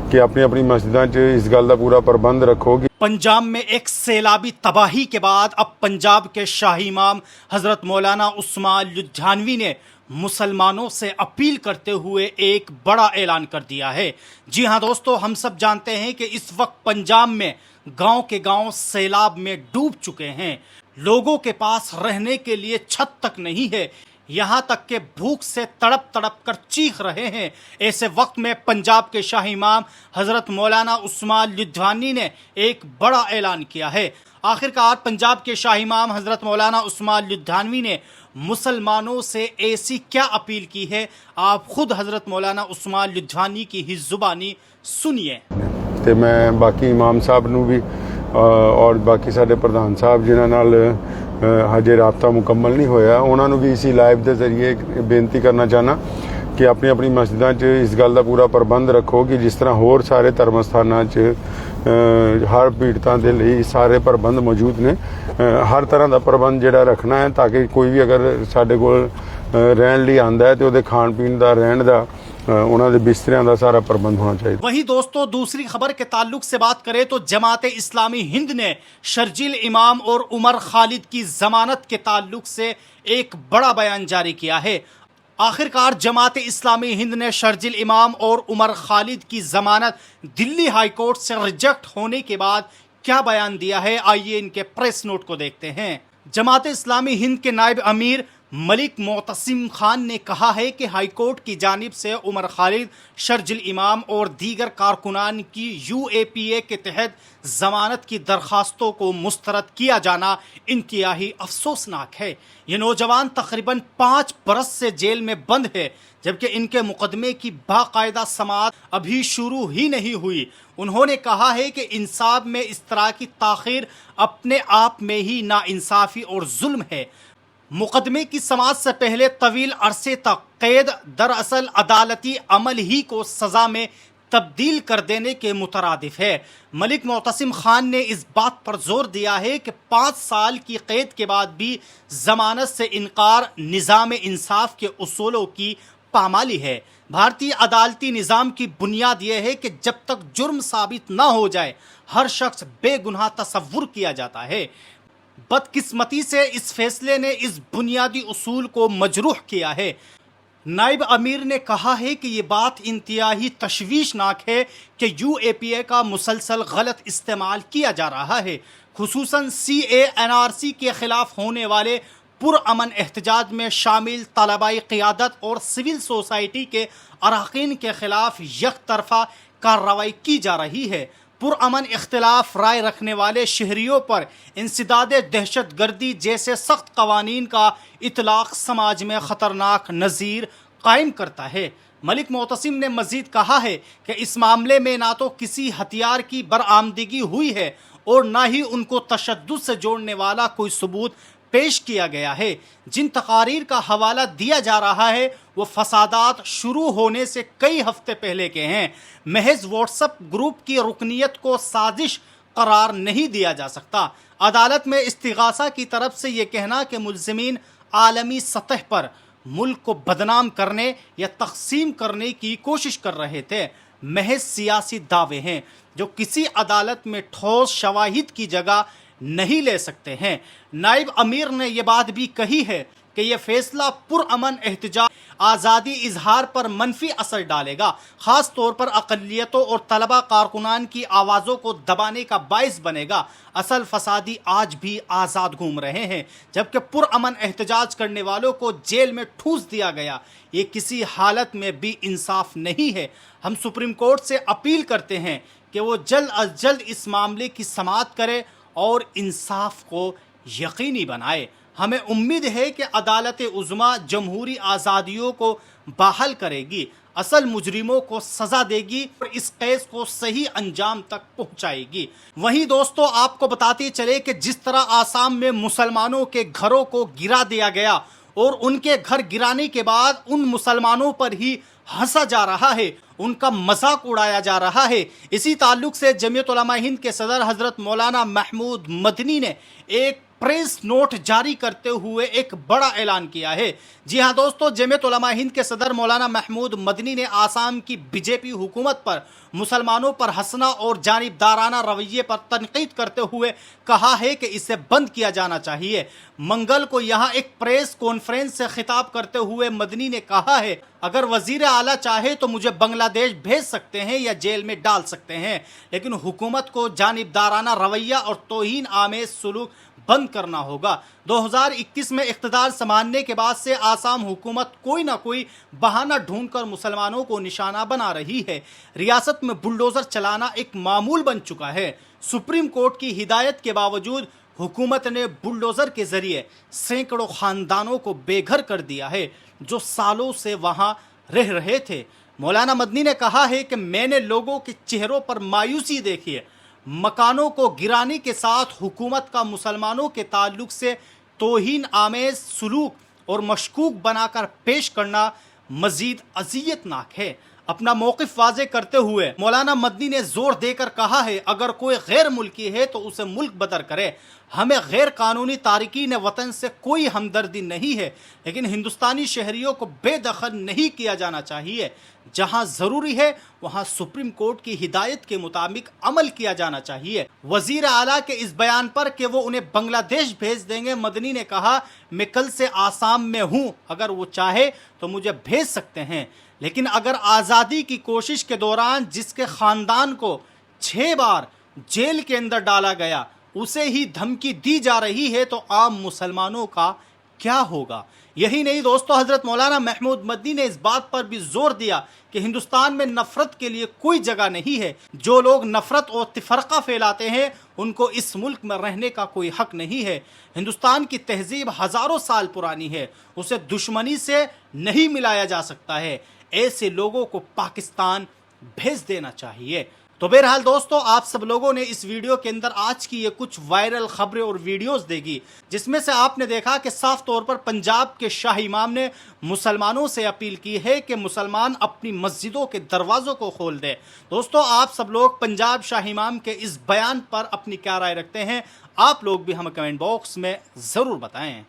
कि अपनी अपनी मस्जिदां 'च इस गल दा पूरा प्रबंध रखो कि पंजाब में एक सैलाबी तबाही के बाद अब पंजाब के शाही इमाम हजरत मौलाना उस्मान लुधियानवी ने मुसलमानों से अपील करते हुए एक बड़ा ऐलान कर दिया है। जी हाँ दोस्तों, हम सब जानते हैं कि इस वक्त पंजाब में गांव के गांव सैलाब में डूब चुके हैं। लोगों के पास रहने के लिए छत तक नहीं है, यहाँ तक के भूख से तड़प तड़प कर चीख रहे हैं। ऐसे वक्त में पंजाब के शाही इमाम हजरत मौलाना उस्मान लुधियानवी ने एक बड़ा ऐलान किया है। आखिरकार पंजाब के शाही इमाम हजरत मौलाना उस्मान लुधियानवी ने मुसलमानों से ऐसी क्या अपील की है, आप खुद हजरत मौलाना उस्मान लुधियानवी की ही जुबानी सुनिए। ਤੇ ਮੈਂ ਬਾਕੀ ਇਮਾਮ ਸਾਹਿਬ ਨੂੰ ਵੀ ਔਰ ਬਾਕੀ ਸਾਡੇ ਪ੍ਰਧਾਨ ਸਾਹਿਬ ਜਿਨ੍ਹਾਂ ਨਾਲ ਹਜੇ ਰਾਬਤਾ ਮੁਕੰਮਲ ਨਹੀਂ ਹੋਇਆ, ਉਹਨਾਂ ਨੂੰ ਵੀ ਇਸੀ ਲਾਈਵ ਦੇ ਜ਼ਰੀਏ ਬੇਨਤੀ ਕਰਨਾ ਚਾਹਨਾ ਕਿ ਆਪਣੀ ਆਪਣੀ ਮਸਜਿਦਾਂ 'ਚ ਇਸ ਗੱਲ ਦਾ ਪੂਰਾ ਪ੍ਰਬੰਧ ਰੱਖੋ ਕਿ ਜਿਸ ਤਰ੍ਹਾਂ ਹੋਰ ਸਾਰੇ ਧਰਮ ਸਥਾਨਾਂ 'ਚ ਹਰ ਪੀੜਤਾਂ ਦੇ ਲਈ ਸਾਰੇ ਪ੍ਰਬੰਧ ਮੌਜੂਦ ਨੇ। ਹਰ ਤਰ੍ਹਾਂ ਦਾ ਪ੍ਰਬੰਧ ਜਿਹੜਾ ਰੱਖਣਾ ਹੈ ਤਾਂ ਕਿ ਕੋਈ ਵੀ ਅਗਰ ਸਾਡੇ ਕੋਲ ਰਹਿਣ ਲਈ ਆਂਦਾ ਹੈ ਤੇ ਉਹਦੇ ਖਾਣ ਪੀਣ ਦਾ, ਰਹਿਣ ਦਾ, उन्होंने बिस्तरियां का सारा प्रबंध होना चाहिए। वहीं दोस्तों, दूसरी खबर के ताल्लुक से बात करें तो जमात इस्लामी हिंद ने शर्जिल इमाम और उमर खालिद की जमानत के ताल्लुक से एक बड़ा बयान जारी किया है। आखिरकार जमात इस्लामी हिंद ने शर्जिल इमाम और उमर खालिद की जमानत दिल्ली हाई कोर्ट से रिजेक्ट होने के बाद क्या बयान दिया है, आइए इनके प्रेस नोट को देखते हैं। जमात इस्लामी हिंद के नायब अमीर मलिक मोतसिम खान ने कहा है कि हाईकोर्ट की जानिब से उमर खालिद, शर्जिल इमाम और दीगर कारकुनान की UAPA के तहत ज़मानत की दरख्वास्तों को मुस्तरद किया जाना इंतहाई अफसोसनाक है। ये नौजवान तकरीबन 5 बरस से जेल में बंद है, जबकि इनके मुकदमे की बाकायदा समाअत अभी शुरू ही नहीं हुई। उन्होंने कहा है कि इंसाफ में इस तरह की ताख़ीर अपने आप में ही नाइंसाफ़ी और जुल्म है। मुकदमे की समाअत से पहले तवील अरसे तक कैद दरअसल अदालती अमल ही को सज़ा में तब्दील कर देने के मुतरादिफ है। मलिक मोतसिम खान ने इस बात पर जोर दिया है कि 5 साल की कैद के बाद भी जमानत से इनकार निज़ाम इंसाफ के उसूलों की पामाली है। भारतीय अदालती निज़ाम की बुनियाद यह है कि जब तक जुर्म साबित न हो जाए हर शख्स बेगुनाह तसव्वुर किया जाता है। बदकिस्मती से इस फैसले ने इस बुनियादी उसूल को मजरूह किया है। नायब अमीर ने कहा है कि ये बात इंतहाई तशवीशनाक है कि UAPA का मुसलसल गलत इस्तेमाल किया जा रहा है। खुसूसन CA-NRC के खिलाफ होने वाले पुरअमन एहतजाज में शामिल तलबाई क़ियादत और सिविल सोसाइटी के अरकान के खिलाफ यकतरफा कार्रवाई की जा रही है। पुरअमन इख्तिलाफ राय रखने वाले शहरियों पर इंसदाद दहशत गर्दी जैसे सख्त कवानीन का इतलाक़ समाज में ख़तरनाक नज़ीर कायम करता है। मलिक मोतसिम ने मज़ीद कहा है कि इस मामले में ना तो किसी हथियार की बरामदगी हुई है और ना ही उनको तशद्दुद से जोड़ने वाला कोई सबूत पेश किया गया है। जिन तकारीर का हवाला दिया जा रहा है वो फसादात शुरू होने से कई हफ्ते पहले के हैं। महज व्हाट्सएप ग्रुप की रुकनीत को साजिश करार नहीं दिया जा सकता। अदालत में इस्तिगासा की तरफ से ये कहना कि मुल्ज़िमीन आलमी सतह पर मुल्क को बदनाम करने या तकसीम करने की कोशिश कर रहे थे, महज सियासी दावे हैं जो किसी अदालत में ठोस शवाहिद की जगह नहीं ले सकते हैं। नायब अमीर ने यह बात भी कही है कि यह फैसला पुरअमन एहतजाज आज़ादी इजहार पर मनफी असर डालेगा, ख़ास तौर पर अक़लियतों और तलबा कारकुनान की आवाज़ों को दबाने का बाइस बनेगा। असल फसादी आज भी आज़ाद घूम रहे हैं, जबकि पुरअमन एहतजाज करने वालों को जेल में ठूस दिया गया। ये किसी हालत में भी इंसाफ नहीं है। हम सुप्रीम कोर्ट से अपील करते हैं कि वो जल्द अज जल्द इस मामले की समाअत करे और इंसाफ को यकीनी बनाए। हमें उम्मीद है कि अदालत उज़्मा जमहूरी आज़ादियों को बहाल करेगी, असल मुजरिमों को सज़ा देगी और इस केस को सही अंजाम तक पहुंचाएगी। वहीं दोस्तों, आपको बताते चले कि जिस तरह आसाम में मुसलमानों के घरों को गिरा दिया गया और उनके घर गिराने के बाद उन मुसलमानों पर ही हंसा जा रहा है, उनका मजाक उड़ाया जा रहा है। इसी ताल्लुक से जमीयत उलमा हिंद के सदर हज़रत मौलाना महमूद मदनी ने एक प्रेस नोट जारी करते हुए एक बड़ा ऐलान किया है। जी हां दोस्तों, जमीयत उलमा हिंद के सदर मौलाना महमूद मदनी ने आसाम की बीजेपी हुकूमत पर मुसलमानों पर हंसना और जानिबदाराना रवैये पर तनकीद करते हुए कहा है कि इसे बंद किया जाना चाहिए। मंगल को यहां एक प्रेस कॉन्फ्रेंस से खिताब करते हुए मदनी ने कहा है, अगर वजीर आला चाहे तो मुझे बांग्लादेश भेज सकते हैं या जेल में डाल सकते हैं, लेकिन हुकूमत को जानिबदाराना रवैया और तौहीन आमेज सुलूक बंद करना होगा। 2021 में इख्तिदार संभालने के बाद से आसाम हुकूमत कोई ना कोई बहाना ढूंढकर मुसलमानों को निशाना बना रही है। रियासत में बुलडोजर चलाना एक मामूल बन चुका है। सुप्रीम कोर्ट की हिदायत के बावजूद हुकूमत ने बुलडोजर के जरिए सैकड़ों खानदानों को बेघर कर दिया है जो सालों से वहां रह रहे थे। मौलाना मदनी ने कहा है कि मैंने लोगों के चेहरों पर मायूसी देखी है। मकानों को गिराने के साथ हुकूमत का मुसलमानों के ताल्लुक से तौहीन आमेज सुलूक और मशकूक बनाकर पेश करना मजीद अजियतनाक है। अपना मौक़िफ़ वाज़े करते हुए मौलाना मदनी ने जोर देकर कहा है, अगर कोई गैर मुल्की है तो उसे मुल्क बदर करे। हमें गैर कानूनी तारिकीन वतन से कोई हमदर्दी नहीं है, लेकिन हिंदुस्तानी शहरियों को बेदखल नहीं किया जाना चाहिए। जहां ज़रूरी है वहां सुप्रीम कोर्ट की हिदायत के मुताबिक अमल किया जाना चाहिए। वजीर आला के इस बयान पर कि वो उन्हें बांग्लादेश भेज देंगे, मदनी ने कहा, मैं कल से आसाम में हूं, अगर वो चाहे तो मुझे भेज सकते हैं, लेकिन अगर आज़ादी की कोशिश के दौरान जिसके ख़ानदान को 6 बार जेल के अंदर डाला गया उसे ही धमकी दी जा रही है तो आम मुसलमानों का क्या होगा। यही नहीं दोस्तों, हज़रत मौलाना महमूद मदनी ने इस बात पर भी जोर दिया कि हिंदुस्तान में नफ़रत के लिए कोई जगह नहीं है। जो लोग नफ़रत और तफरका फैलाते हैं उनको इस मुल्क में रहने का कोई हक नहीं है। हिंदुस्तान की तहजीब हज़ारों साल पुरानी है, उसे दुश्मनी से नहीं मिलाया जा सकता है। ऐसे लोगों को पाकिस्तान भेज देना चाहिए। तो बहरहाल दोस्तों, आप सब लोगों ने इस वीडियो के अंदर आज की ये कुछ वायरल खबरें और वीडियोस देखी, जिसमें से आपने देखा कि साफ तौर पर पंजाब के शाह इमाम ने मुसलमानों से अपील की है कि मुसलमान अपनी मस्जिदों के दरवाज़ों को खोल दे। दोस्तों, आप सब लोग पंजाब शाह इमाम के इस बयान पर अपनी क्या राय रखते हैं? आप लोग भी हमें कमेंट बॉक्स में ज़रूर बताएं।